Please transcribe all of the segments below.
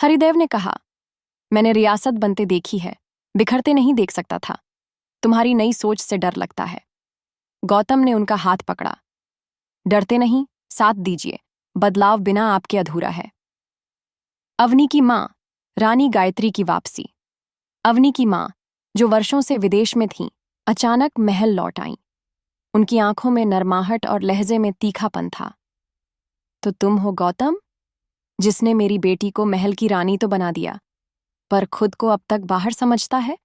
हरिदेव ने कहा, मैंने रियासत बनते देखी है, बिखरते नहीं देख सकता था। तुम्हारी नई सोच से डर लगता है। गौतम ने उनका हाथ पकड़ा। डरते नहीं, साथ दीजिए, बदलाव बिना आपके अधूरा है। अवनी की माँ, रानी गायत्री की वापसी। अवनी की माँ, जो वर्षों से विदेश में थीं, अचानक महल लौट आईं। उनकी आंखों में नरमाहट और लहजे में तीखापन था। तो तुम हो गौतम, जिसने मेरी बेटी को महल की रानी तो बना दिया, पर खुद को अब तक बाहर समझता है?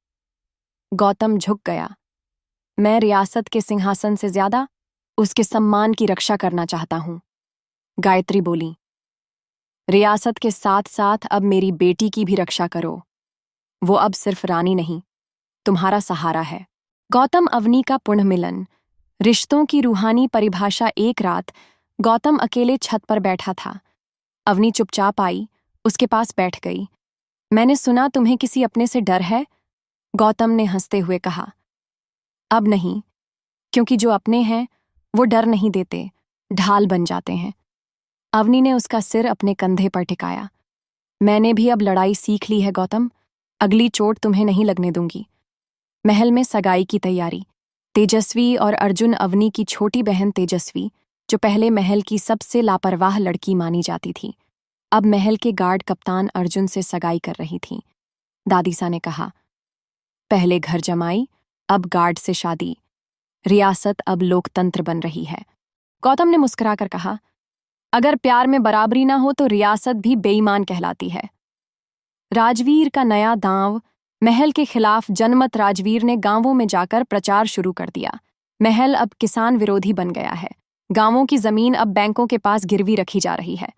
गौतम झुक गया। मैं रियासत के सिंहासन से ज्यादा उसके सम्मान की रक्षा करना चाहता हूं। गायत्री बोली, रियासत के साथ साथ अब मेरी बेटी की भी रक्षा करो। वो अब सिर्फ रानी नहीं, तुम्हारा सहारा है। गौतम अवनी का पुनर्मिलन, रिश्तों की रूहानी परिभाषा। एक रात गौतम अकेले छत पर बैठा था। अवनी चुपचाप आई, उसके पास बैठ गई। मैंने सुना तुम्हें किसी अपने से डर है? गौतम ने हंसते हुए कहा, अब नहीं, क्योंकि जो अपने हैं वो डर नहीं देते, ढाल बन जाते हैं। अवनी ने उसका सिर अपने कंधे पर टिकाया। मैंने भी अब लड़ाई सीख ली है गौतम, अगली चोट तुम्हें नहीं लगने दूंगी। महल में सगाई की तैयारी। तेजस्वी और अर्जुन, अवनी की छोटी बहन तेजस्वी, जो पहले महल की सबसे लापरवाह लड़की मानी जाती थी, अब महल के गार्ड कप्तान अर्जुन से सगाई कर रही थी। दादीसा ने कहा, पहले घर जमाई, अब गार्ड से शादी। रियासत अब लोकतंत्र बन रही है। गौतम ने मुस्कुराकर कहा, अगर प्यार में बराबरी ना हो तो रियासत भी बेईमान कहलाती है। राजवीर का नया दांव। महल के खिलाफ जनमत राजवीर ने गांवों में जाकर प्रचार शुरू कर दिया। महल अब किसान विरोधी बन गया है। गांवों की जमीन अब बैंकों के पास गिरवी रखी जा रही है।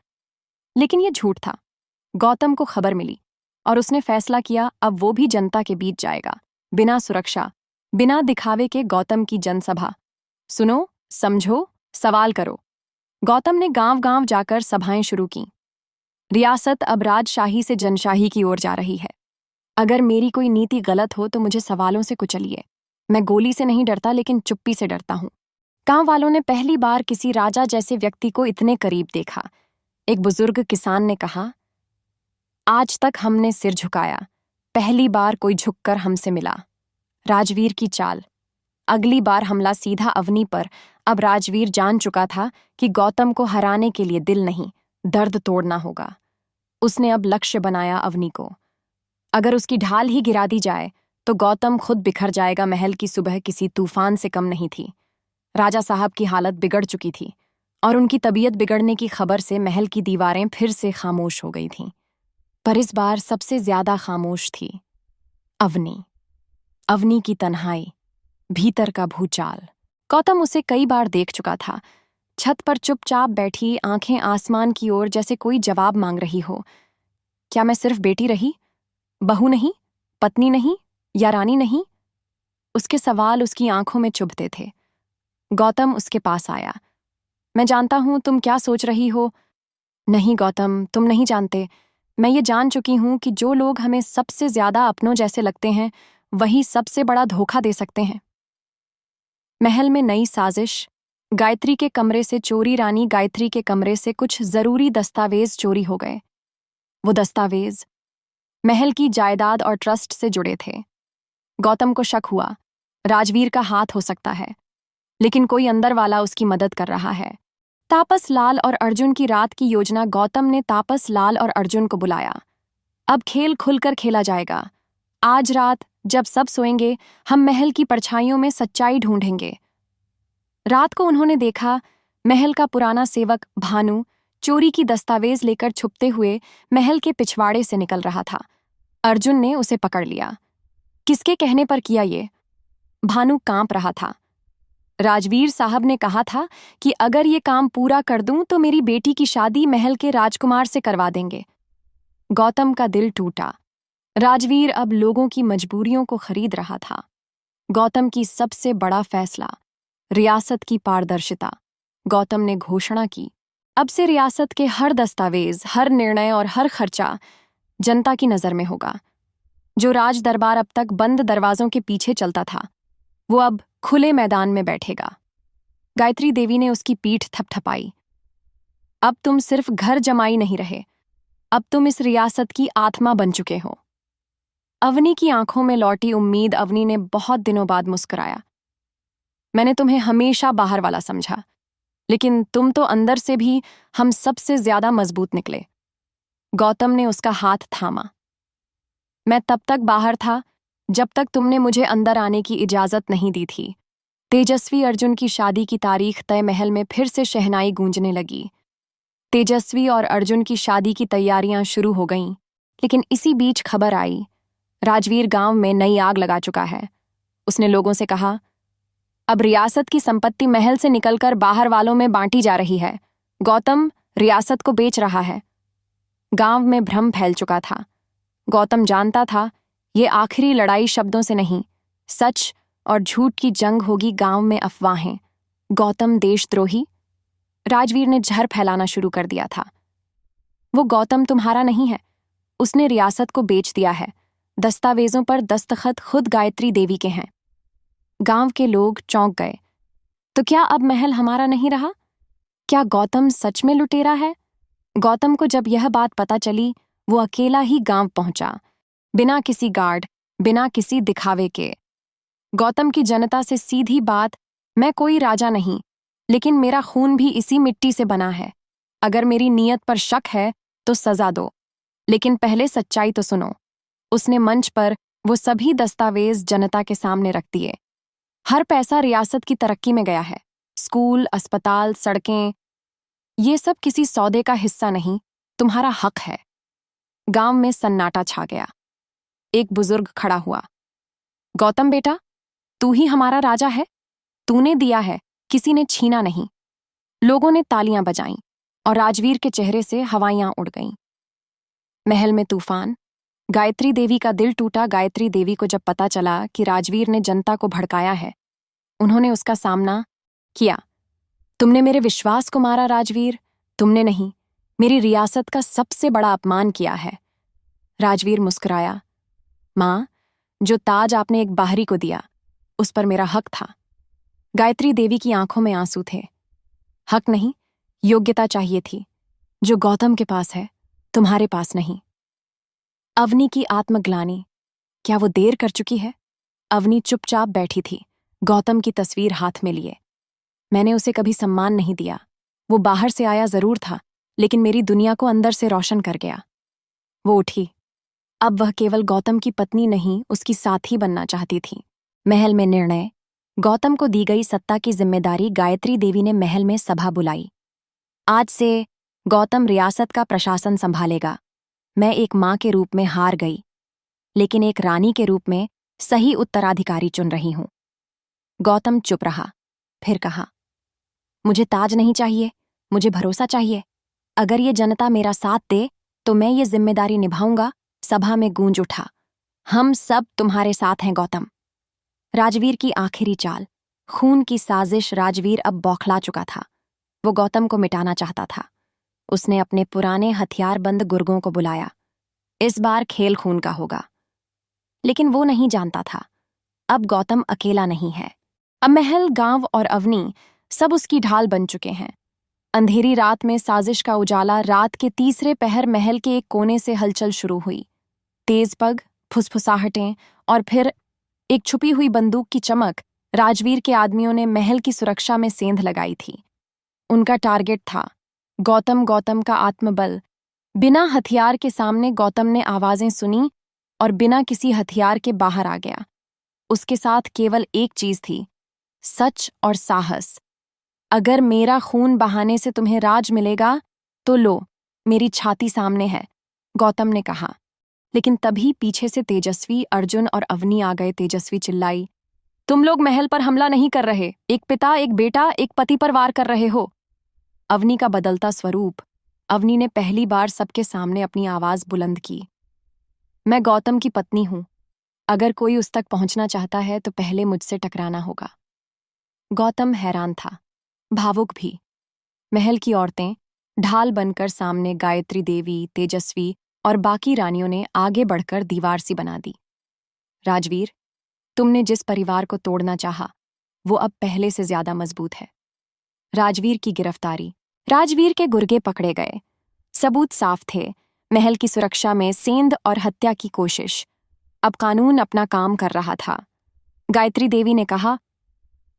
लेकिन यह झूठ था। गौतम को खबर मिली और उसने फैसला किया, अब वो भी जनता के बीच जाएगा, बिना सुरक्षा, बिना दिखावे के। गौतम की जनसभा। सुनो, समझो, सवाल करो। गौतम ने गांव-गांव जाकर सभाएं शुरू कीं। रियासत अब राजशाही से जनशाही की ओर जा रही है। अगर मेरी कोई नीति गलत हो तो मुझे सवालों से कुचलिए। मैं गोली से नहीं डरता, लेकिन चुप्पी से डरता हूं। गांव वालों ने पहली बार किसी राजा जैसे व्यक्ति को इतने करीब देखा। एक बुजुर्ग किसान ने कहा, आज तक हमने सिर झुकाया, पहली बार कोई झुककर हमसे मिला। राजवीर की चाल। अगली बार हमला सीधा अवनी पर। अब राजवीर जान चुका था कि गौतम को हराने के लिए दिल नहीं, दर्द तोड़ना होगा। उसने अब लक्ष्य बनाया अवनी को। अगर उसकी ढाल ही गिरा दी जाए तो गौतम खुद बिखर जाएगा। महल की सुबह किसी तूफान से कम नहीं थी। राजा साहब की हालत बिगड़ चुकी थी और उनकी तबीयत बिगड़ने की खबर से महल की दीवारें फिर से खामोश हो गई थीं। पर इस बार सबसे ज्यादा खामोश थी अवनी। अवनी की तन्हाई, भीतर का भूचाल। गौतम उसे कई बार देख चुका था। छत पर चुपचाप बैठी, आंखें आसमान की ओर, जैसे कोई जवाब मांग रही हो। क्या मैं सिर्फ बेटी रही, बहू नहीं, पत्नी नहीं, या रानी नहीं? उसके सवाल उसकी आंखों में चुभते थे। गौतम उसके पास आया। मैं जानता हूं तुम क्या सोच रही हो। नहीं गौतम, तुम नहीं जानते। मैं ये जान चुकी हूं कि जो लोग हमें सबसे ज्यादा अपनों जैसे लगते हैं, वही सबसे बड़ा धोखा दे सकते हैं। महल में नई साजिश। गायत्री के कमरे से चोरी। रानी गायत्री के कमरे से कुछ जरूरी दस्तावेज चोरी हो गए। वो दस्तावेज महल की जायदाद और ट्रस्ट से जुड़े थे। गौतम को शक हुआ, राजवीर का हाथ हो सकता है, लेकिन कोई अंदर वाला उसकी मदद कर रहा है। तापस लाल और अर्जुन की रात की योजना। गौतम ने तापस लाल और अर्जुन को बुलाया। अब खेल खुलकर खेला जाएगा। आज रात जब सब सोएंगे, हम महल की परछाइयों में सच्चाई ढूंढेंगे। रात को उन्होंने देखा, महल का पुराना सेवक भानु चोरी की दस्तावेज लेकर छुपते हुए महल के पिछवाड़े से निकल रहा था। अर्जुन ने उसे पकड़ लिया। किसके कहने पर किया ये? भानु कांप रहा था। राजवीर साहब ने कहा था कि अगर ये काम पूरा कर दूं तो मेरी बेटी की शादी महल के राजकुमार से करवा देंगे। गौतम का दिल टूटा। राजवीर अब लोगों की मजबूरियों को खरीद रहा था। गौतम की सबसे बड़ा फैसला, रियासत की पारदर्शिता। गौतम ने घोषणा की, अब से रियासत के हर दस्तावेज, हर निर्णय और हर खर्चा जनता की नजर में होगा। जो राज दरबार अब तक बंद दरवाजों के पीछे चलता था, वो अब खुले मैदान में बैठेगा। गायत्री देवी ने उसकी पीठ थपथपाई। अब तुम सिर्फ घर जमाई नहीं रहे, अब तुम इस रियासत की आत्मा बन चुके हो। अवनी की आंखों में लौटी उम्मीद। अवनी ने बहुत दिनों बाद मुस्कुराया। मैंने तुम्हें हमेशा बाहर वाला समझा, लेकिन तुम तो अंदर से भी हम सबसे ज्यादा मजबूत निकले। गौतम ने उसका हाथ थामा। मैं तब तक बाहर था जब तक तुमने मुझे अंदर आने की इजाजत नहीं दी थी। तेजस्वी अर्जुन की शादी की तारीख तय। महल में फिर से शहनाई गूंजने लगी। तेजस्वी और अर्जुन की शादी की तैयारियां शुरू हो गईं, लेकिन इसी बीच खबर आई, राजवीर गांव में नई आग लगा चुका है। उसने लोगों से कहा, अब रियासत की संपत्ति महल से निकलकर बाहर वालों में बांटी जा रही है। गौतम रियासत को बेच रहा है। गांव में भ्रम फैल चुका था। गौतम जानता था ये आखिरी लड़ाई शब्दों से नहीं, सच और झूठ की जंग होगी। गांव में अफवाहें, गौतम देशद्रोही। राजवीर ने जहर फैलाना शुरू कर दिया था। वो गौतम तुम्हारा नहीं है, उसने रियासत को बेच दिया है। दस्तावेजों पर दस्तखत खुद गायत्री देवी के हैं। गांव के लोग चौंक गए। तो क्या अब महल हमारा नहीं रहा? क्या गौतम सच में लुटेरा है? गौतम को जब यह बात पता चली, वो अकेला ही गांव पहुंचा, बिना किसी गार्ड, बिना किसी दिखावे के। गौतम की जनता से सीधी बात, मैं कोई राजा नहीं, लेकिन मेरा खून भी इसी मिट्टी से बना है। अगर मेरी नीयत पर शक है तो सजा दो, लेकिन पहले सच्चाई तो सुनो। उसने मंच पर वो सभी दस्तावेज जनता के सामने रख दिए। हर पैसा रियासत की तरक्की में गया है। स्कूल, अस्पताल, सड़कें, ये सब किसी सौदे का हिस्सा नहीं, तुम्हारा हक है। गांव में सन्नाटा छा गया। एक बुजुर्ग खड़ा हुआ। गौतम बेटा, तू ही हमारा राजा है। तूने दिया है, किसी ने छीना नहीं। लोगों ने तालियां बजाईं और राजवीर के चेहरे से हवाइयां उड़ गईं। महल में तूफान। गायत्री देवी का दिल टूटा। गायत्री देवी को जब पता चला कि राजवीर ने जनता को भड़काया है, उन्होंने उसका सामना किया। तुमने मेरे विश्वास को मारा राजवीर, तुमने नहीं, मेरी रियासत का सबसे बड़ा अपमान किया है। राजवीर मुस्कुराया। मां, जो ताज आपने एक बाहरी को दिया, उस पर मेरा हक था। गायत्री देवी की आंखों में आंसू थे। हक नहीं, योग्यता चाहिए थी, जो गौतम के पास है, तुम्हारे पास नहीं। अवनी की आत्मग्लानि, क्या वो देर कर चुकी है? अवनी चुपचाप बैठी थी, गौतम की तस्वीर हाथ में लिए। मैंने उसे कभी सम्मान नहीं दिया। वो बाहर से आया जरूर था, लेकिन मेरी दुनिया को अंदर से रोशन कर गया। वो उठी। अब वह केवल गौतम की पत्नी नहीं, उसकी साथी बनना चाहती थी। महल में निर्णय। गौतम को दी गई सत्ता की जिम्मेदारी। गायत्री देवी ने महल में सभा बुलाई। आज से गौतम रियासत का प्रशासन संभालेगा। मैं एक मां के रूप में हार गई, लेकिन एक रानी के रूप में सही उत्तराधिकारी चुन रही हूं। गौतम चुप रहा, फिर कहा, मुझे ताज नहीं चाहिए, मुझे भरोसा चाहिए। अगर ये जनता मेरा साथ दे तो मैं ये जिम्मेदारी निभाऊंगा। सभा में गूंज उठा, हम सब तुम्हारे साथ हैं गौतम। राजवीर की आखिरी चाल, खून की साजिश। राजवीर अब बौखला चुका था। वो गौतम को मिटाना चाहता था। उसने अपने पुराने हथियारबंद गुर्गों को बुलाया। इस बार खेल खून का होगा। लेकिन वो नहीं जानता था, अब गौतम अकेला नहीं है। अब महल, गांव और अवनी सब उसकी ढाल बन चुके हैं। अंधेरी रात में साजिश का उजाला। रात के तीसरे पहर महल के एक कोने से हलचल शुरू हुई। तेज पग, फुसफुसाहटें और फिर एक छुपी हुई बंदूक की चमक। राजवीर के आदमियों ने महल की सुरक्षा में सेंध लगाई थी। उनका टारगेट था गौतम। गौतम का आत्मबल। बिना हथियार के सामने गौतम ने आवाजें सुनी और बिना किसी हथियार के बाहर आ गया। उसके साथ केवल एक चीज थी, सच और साहस। अगर मेरा खून बहाने से तुम्हें राज मिलेगा तो लो, मेरी छाती सामने है, गौतम ने कहा। लेकिन तभी पीछे से तेजस्वी, अर्जुन और अवनी आ गए। तेजस्वी चिल्लाई, तुम लोग महल पर हमला नहीं कर रहे, एक पिता, एक बेटा, एक पति पर वार कर रहे हो। अवनी का बदलता स्वरूप। अवनी ने पहली बार सबके सामने अपनी आवाज बुलंद की। मैं गौतम की पत्नी हूं। अगर कोई उस तक पहुंचना चाहता है तो पहले मुझसे टकराना होगा। गौतम हैरान था, भावुक भी। महल की औरतें ढाल बनकर सामने। गायत्री देवी, तेजस्वी और बाकी रानियों ने आगे बढ़कर दीवार सी बना दी। राजवीर, तुमने जिस परिवार को तोड़ना चाहा, वो अब पहले से ज्यादा मजबूत है। राजवीर की गिरफ्तारी। राजवीर के गुर्गे पकड़े गए। सबूत साफ थे। महल की सुरक्षा में सेंध और हत्या की कोशिश। अब कानून अपना काम कर रहा था। गायत्री देवी ने कहा,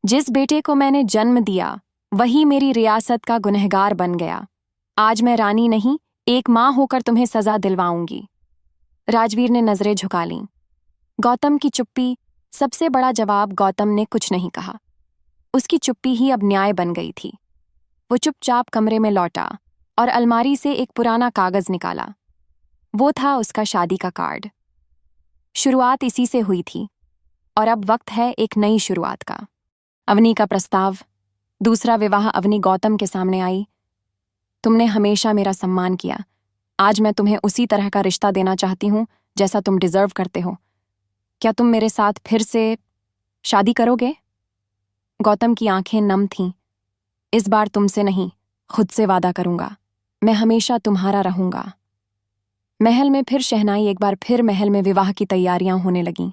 जिस बेटे को मैंने जन्म दिया वही मेरी रियासत का गुनहगार बन गया। आज मैं रानी नहीं, एक मां होकर तुम्हें सजा दिलवाऊंगी। राजवीर ने नजरें झुका लीं। गौतम की चुप्पी सबसे बड़ा जवाब। गौतम ने कुछ नहीं कहा। उसकी चुप्पी ही अब न्याय बन गई थी। वो चुपचाप कमरे में लौटा और अलमारी से एक पुराना कागज निकाला। वो था उसका शादी का कार्ड। शुरुआत इसी से हुई थी और अब वक्त है एक नई शुरुआत का। अवनी का प्रस्ताव, दूसरा विवाह। अवनी गौतम के सामने आई। तुमने हमेशा मेरा सम्मान किया। आज मैं तुम्हें उसी तरह का रिश्ता देना चाहती हूं जैसा तुम डिजर्व करते हो। क्या तुम मेरे साथ फिर से शादी करोगे? गौतम की आंखें नम थीं। इस बार तुमसे नहीं, खुद से वादा करूंगा। मैं हमेशा तुम्हारा रहूंगा। महल में फिर शहनाई। एक बार फिर महल में विवाह की तैयारियां होने लगीं।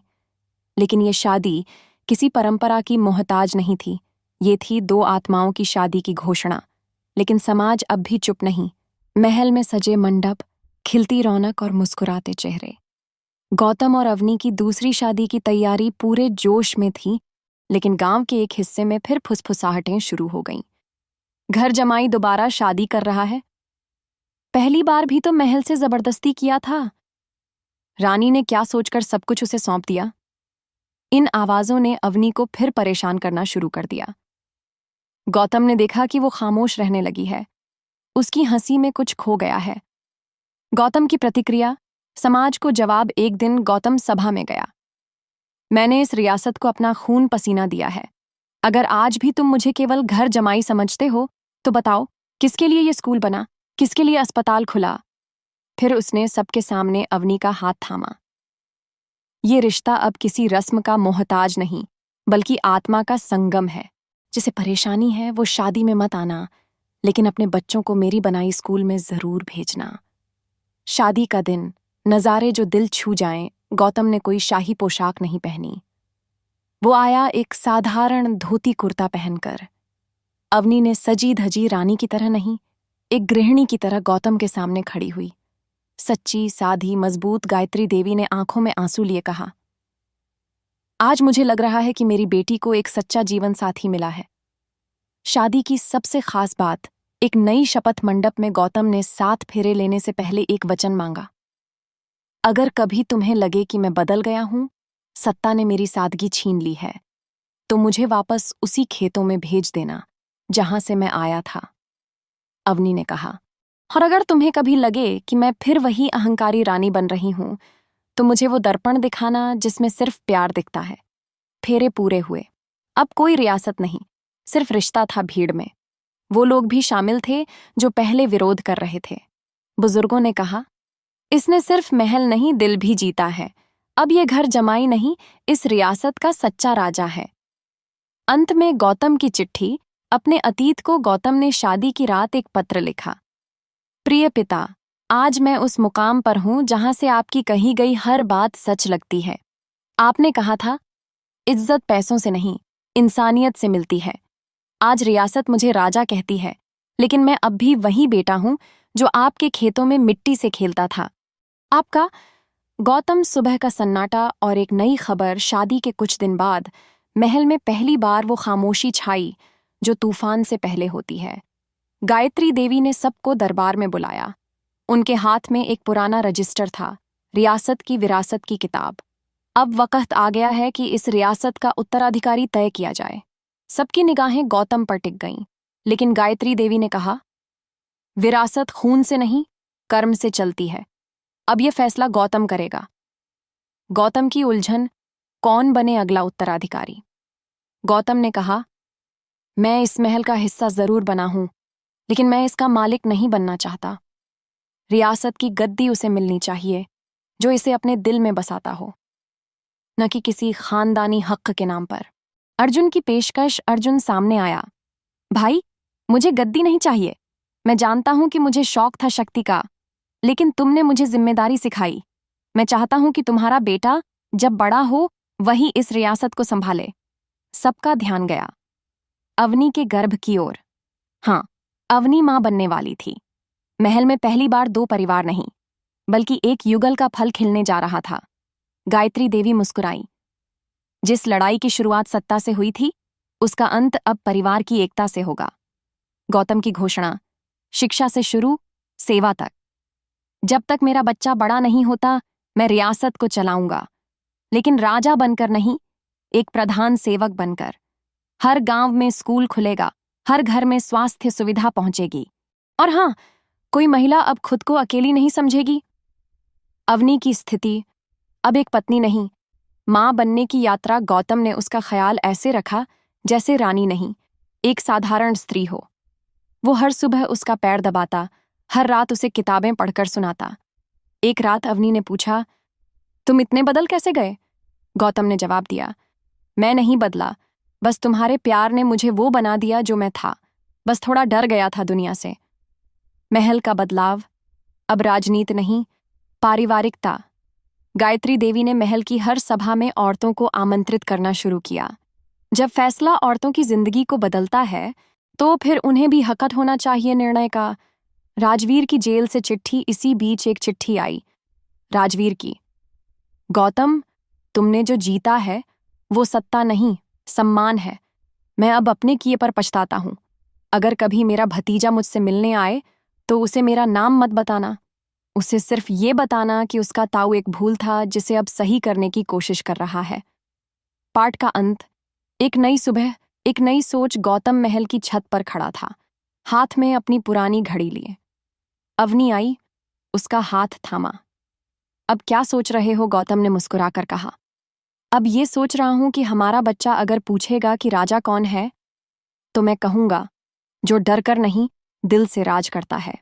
लेकिन ये शादी किसी परंपरा की मोहताज नहीं थी। ये थी दो आत्माओं की शादी की घोषणा। लेकिन समाज अब भी चुप नहीं। महल में सजे मंडप, खिलती रौनक और मुस्कुराते चेहरे। गौतम और अवनी की दूसरी शादी की तैयारी पूरे जोश में थी। लेकिन गांव के एक हिस्से में फिर फुसफुसाहटें शुरू हो गईं। घर जमाई दोबारा शादी कर रहा है। पहली बार भी तो महल से जबरदस्ती किया था। रानी ने क्या सोचकर सब कुछ उसे सौंप दिया? इन आवाजों ने अवनी को फिर परेशान करना शुरू कर दिया। गौतम ने देखा कि वो खामोश रहने लगी है। उसकी हंसी में कुछ खो गया है। गौतम की प्रतिक्रिया, समाज को जवाब। एक दिन गौतम सभा में गया। मैंने इस रियासत को अपना खून पसीना दिया है। अगर आज भी तुम मुझे केवल घर जमाई समझते हो तो बताओ, किसके लिए ये स्कूल बना, किसके लिए अस्पताल खुला? फिर उसने सबके सामने अवनी का हाथ थामा। ये रिश्ता अब किसी रस्म का मोहताज नहीं, बल्कि आत्मा का संगम है। जिसे परेशानी है वो शादी में मत आना, लेकिन अपने बच्चों को मेरी बनाई स्कूल में जरूर भेजना। शादी का दिन, नज़ारे जो दिल छू जाएं। गौतम ने कोई शाही पोशाक नहीं पहनी। वो आया एक साधारण धोती कुर्ता पहनकर। अवनी ने सजी धजी रानी की तरह नहीं, एक गृहिणी की तरह गौतम के सामने खड़ी हुई। सच्ची, साधी, मजबूत। गायत्री देवी ने आंखों में आंसू लिए कहा, आज मुझे लग रहा है कि मेरी बेटी को एक सच्चा जीवन साथी मिला है। शादी की सबसे खास बात, एक नई शपथ मंडप में गौतम ने 7 फेरे लेने से पहले एक वचन मांगा। अगर कभी तुम्हें लगे कि मैं बदल गया हूं, सत्ता ने मेरी सादगी छीन ली है, तो मुझे वापस उसी खेतों में भेज देना जहां से मैं आया था। अवनी ने कहा, और अगर तुम्हें कभी लगे कि मैं फिर वही अहंकारी रानी बन रही हूं, तो मुझे वो दर्पण दिखाना जिसमें सिर्फ प्यार दिखता है। फेरे पूरे हुए। अब कोई रियासत नहीं, सिर्फ रिश्ता था भीड़ में। वो लोग भी शामिल थे जो पहले विरोध कर रहे थे। बुजुर्गों ने कहा, इसने सिर्फ महल नहीं, दिल भी जीता है। अब ये घर जमाई नहीं, इस रियासत का सच्चा राजा है। अंत में गौतम की चिट्ठी। अपने अतीत को गौतम ने शादी की रात एक पत्र लिखा। प्रिय पिता, आज मैं उस मुकाम पर हूं जहां से आपकी कही गई हर बात सच लगती है। आपने कहा था, इज्जत पैसों से नहीं, इंसानियत से मिलती है। आज रियासत मुझे राजा कहती है, लेकिन मैं अब भी वही बेटा हूं जो आपके खेतों में मिट्टी से खेलता था। आपका गौतम। सुबह का सन्नाटा और एक नई खबर। शादी के कुछ दिन बाद महल में पहली बार वो खामोशी छाई जो तूफान से पहले होती है। गायत्री देवी ने सबको दरबार में बुलाया। उनके हाथ में एक पुराना रजिस्टर था, रियासत की विरासत की किताब। अब वक्त आ गया है कि इस रियासत का उत्तराधिकारी तय किया जाए। सबकी निगाहें गौतम पर टिक गईं, लेकिन गायत्री देवी ने कहा, विरासत खून से नहीं, कर्म से चलती है। अब यह फैसला गौतम करेगा। गौतम की उलझन, कौन बने अगला उत्तराधिकारी? गौतम ने कहा, मैं इस महल का हिस्सा जरूर बना हूं, लेकिन मैं इसका मालिक नहीं बनना चाहता। रियासत की गद्दी उसे मिलनी चाहिए जो इसे अपने दिल में बसाता हो, न कि किसी खानदानी हक के नाम पर। अर्जुन की पेशकश। अर्जुन सामने आया। भाई, मुझे गद्दी नहीं चाहिए। मैं जानता हूं कि मुझे शौक था शक्ति का, लेकिन तुमने मुझे जिम्मेदारी सिखाई। मैं चाहता हूं कि तुम्हारा बेटा जब बड़ा हो वही इस रियासत को संभाले। सबका ध्यान गया अवनी के गर्भ की ओर। हाँ, अवनी मां बनने वाली थी। महल में पहली बार 2 परिवार नहीं, बल्कि एक युगल का फल खिलने जा रहा था। गायत्री देवी मुस्कुराई। जिस लड़ाई की शुरुआत सत्ता से हुई थी, उसका अंत अब परिवार की एकता से होगा। गौतम की घोषणा, शिक्षा से शुरू, सेवा तक। जब तक मेरा बच्चा बड़ा नहीं होता, मैं रियासत को चलाऊंगा, लेकिन राजा बनकर नहीं, एक प्रधान सेवक बनकर। हर गांव में स्कूल खुलेगा, हर घर में स्वास्थ्य सुविधा पहुंचेगी। और हाँ, कोई महिला अब खुद को अकेली नहीं समझेगी। अवनी की स्थिति, अब एक पत्नी नहीं, मां बनने की यात्रा। गौतम ने उसका ख्याल ऐसे रखा जैसे रानी नहीं, एक साधारण स्त्री हो। वो हर सुबह उसका पैर दबाता, हर रात उसे किताबें पढ़कर सुनाता। एक रात अवनी ने पूछा, तुम इतने बदल कैसे गए? गौतम ने जवाब दिया, मैं नहीं बदला, बस तुम्हारे प्यार ने मुझे वो बना दिया जो मैं था। बस थोड़ा डर गया था दुनिया से। महल का बदलाव, अब राजनीति नहीं, पारिवारिकता। गायत्री देवी ने महल की हर सभा में औरतों को आमंत्रित करना शुरू किया। जब फैसला औरतों की जिंदगी को बदलता है, तो फिर उन्हें भी हकत होना चाहिए निर्णय का। राजवीर की जेल से चिट्ठी। इसी बीच एक चिट्ठी आई, राजवीर की। गौतम, तुमने जो जीता है वो सत्ता नहीं, सम्मान है। मैं अब अपने किए पर पछताता हूं। अगर कभी मेरा भतीजा मुझसे मिलने आए तो उसे मेरा नाम मत बताना। उसे सिर्फ ये बताना कि उसका ताऊ एक भूल था जिसे अब सही करने की कोशिश कर रहा है। पाठ का अंत। एक नई सुबह, एक नई सोच। गौतम महल की छत पर खड़ा था, हाथ में अपनी पुरानी घड़ी लिए। अवनी आई, उसका हाथ थामा। अब क्या सोच रहे हो? गौतम ने मुस्कुराकर कहा, अब ये सोच रहा हूं कि हमारा बच्चा अगर पूछेगा कि राजा कौन है, तो मैं कहूंगा, जो डर कर नहीं, दिल से राज करता है।